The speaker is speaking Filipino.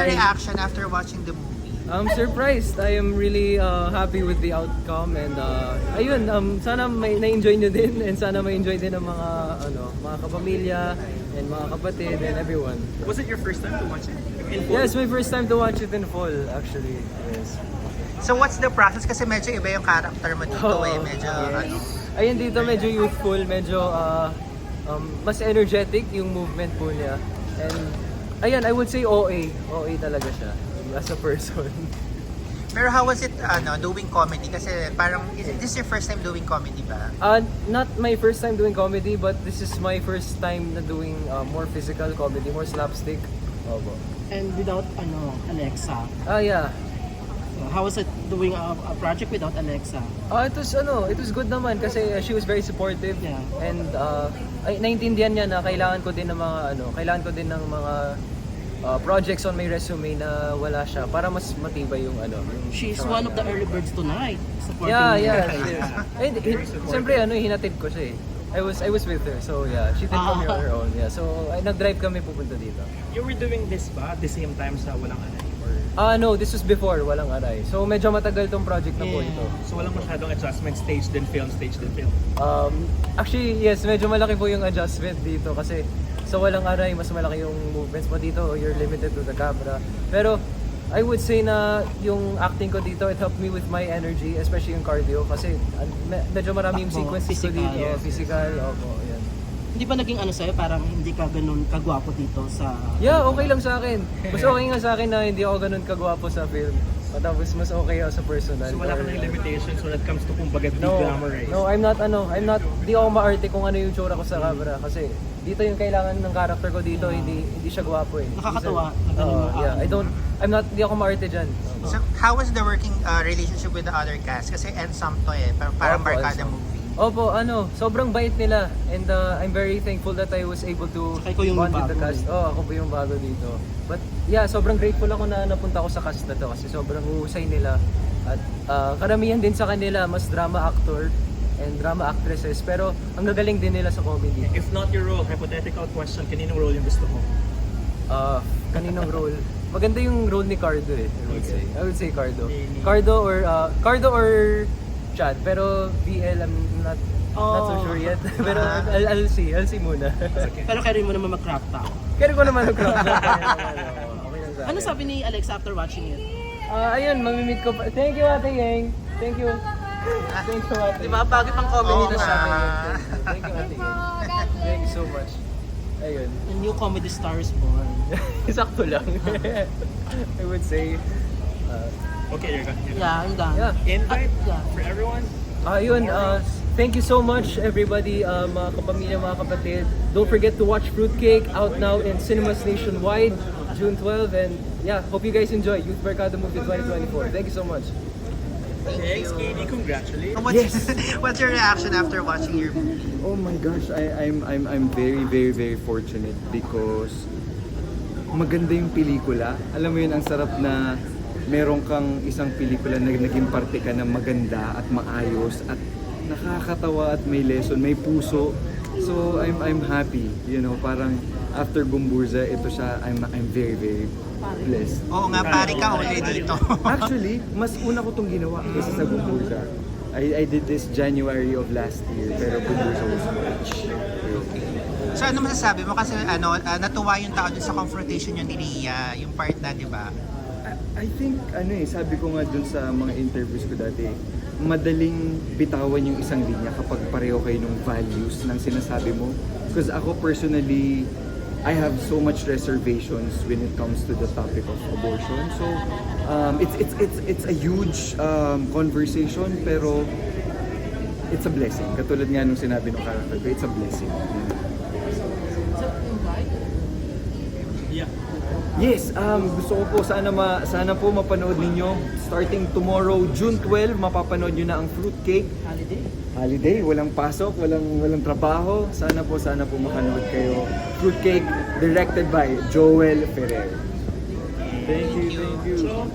your Hi. reaction after watching the movie? I'm surprised. I am really happy with the outcome and ayun, sana may na-enjoy nyo din and sana ma-enjoy din ng mga kapamilya and mga kapatid and everyone. Was it your first time to watch it? In full? Yes, my first time to watch it in full actually. Yes. So what's the process? Kasi medyo iba yung character mo dito Oo. Medyo ano. Ayun dito medyo youthful, medyo mas energetic yung movement po niya. And ayan, I would say OA talaga siya as a person. Pero how was it doing comedy? Kasi parang, is this your first time doing comedy ba? Not my first time doing comedy, but this is my first time na doing more physical comedy, more slapstick. Opo. And without Alexa. Yeah. How was it doing a project without Alexa? It was good naman kasi she was very supportive. Yeah. And naintindihan niya na kailangan ko din ng mga projects on my resume na wala siya para mas matibay yung She's sa one of the kanya. early birds tonight. Supporting Yeah, you yeah. guys. And siyempre hinatid ko siya eh. I was with her. So yeah, she did come here on her own. Yeah. So nag-drive kami pupunta dito. You were doing this ba at the same time sa Walang Anay? No, this was before Walang Aray. So medyo matagal tong project na po Yeah. ito. So walang masyadong adjustment, stage din film, stage din film. Actually, yes, medyo malaki po yung adjustment dito kasi sa Walang Aray, mas malaki yung movements mo dito. You're limited to the camera. Pero I would say na yung acting ko dito, it helped me with my energy, especially yung cardio kasi medyo marami yung Takbo, sequences ko physical. dito. Yes. Physical, opo, yan. Hindi ba naging sa'yo, parang hindi ka ganun kagwapo dito sa... Yeah, okay lang sa akin. Mas okay nga sa akin na hindi ako ganun kagwapo sa film. Tapos mas okay ako sa personal. So wala kang limitations when it comes to kumbaga de-glamorize. No, I'm not, di ako maarte kung ano yung tsura ko sa camera kasi dito yung kailangan ng character ko dito, hindi siya gwapo eh. Nakakatuwa na ganun yung Yeah, di ako maarte dyan. So how was the working relationship with the other cast? Kasi Ensam to parang Opo, barkada Ensam. movie. Opo, sobrang bait nila and I'm very thankful that I was able to Saka ikaw yung bond with the bago cast. Ako po yung bago dito. But yeah, sobrang grateful ako na napunta ako sa cast na to kasi sobrang husay nila at karamihan din sa kanila mas drama actor and drama actresses pero ang gagaling din nila sa comedy. If not your role, hypothetical question, kaninong role yung gusto mo? Kaninong role? Maganda yung role ni Cardo eh. I would say Cardo. Ni- Cardo or Chad. Pero VL, I'm not so sure yet. Pero I'll see muna. Pero carry mo naman mag-crop top. Kaya ko naman mag-crop top. Okay lang sa akin. Ano sabi ni Alexa after watching it? Ayun, mamimit ko pa. Thank you, Ate Yeng. Thank you. Thank you, Ate. Di ba? Bagay pang comedy Oo na siya. nga. Thank you, Ate Yeng. Thank you so much. Ayun. A new comedy star is born. Sakto lang. I would say. Okay, you're gone. Yeah, I'm done. Yeah. Invite Yeah. for everyone? Ayun, thank you so much everybody, mga kapamilya, mga kapatid. Don't forget to watch Fruitcake out now in cinemas nationwide, June 12. And yeah, hope you guys enjoy Youth Barkada Movie 2024. Thank you so much. Thanks, Katie. Congratulations. What's your reaction after watching your movie? Oh my gosh, I'm very very very fortunate because maganda yung pelikula. Alam mo yun, ang sarap na meron kang isang pelikula na naging parte ka na maganda at maayos at nakakatawa at may lesson, may puso. So I'm happy, parang after Gumburza, ito siya, I'm very very blessed. Oo nga, pare ka uli dito. Actually, mas una ko tong ginawa kaysa sa Gumburza. I did this January of last year, pero Gumburza was March. So ano masasabi mo? Kasi natuwa yung tao dun sa confrontation yun ni Ria, yung part na, di ba? I think, sabi ko nga dun sa mga interviews ko dati, madaling bitawan yung isang linya kapag pareho kayo ng values ng sinasabi mo. Because ako personally, I have so much reservations when it comes to the topic of abortion. So, it's a huge conversation, pero it's a blessing. Katulad nga nung sinabi ng character ko, it's a blessing. Yeah. Yes, gusto ko po sana po mapanood ninyo starting tomorrow, June 12, mapapanood niyo na ang Fruitcake. Holiday, walang pasok, walang trabaho. Sana po makanood kayo. Fruitcake directed by Joel Ferrer. Thank you.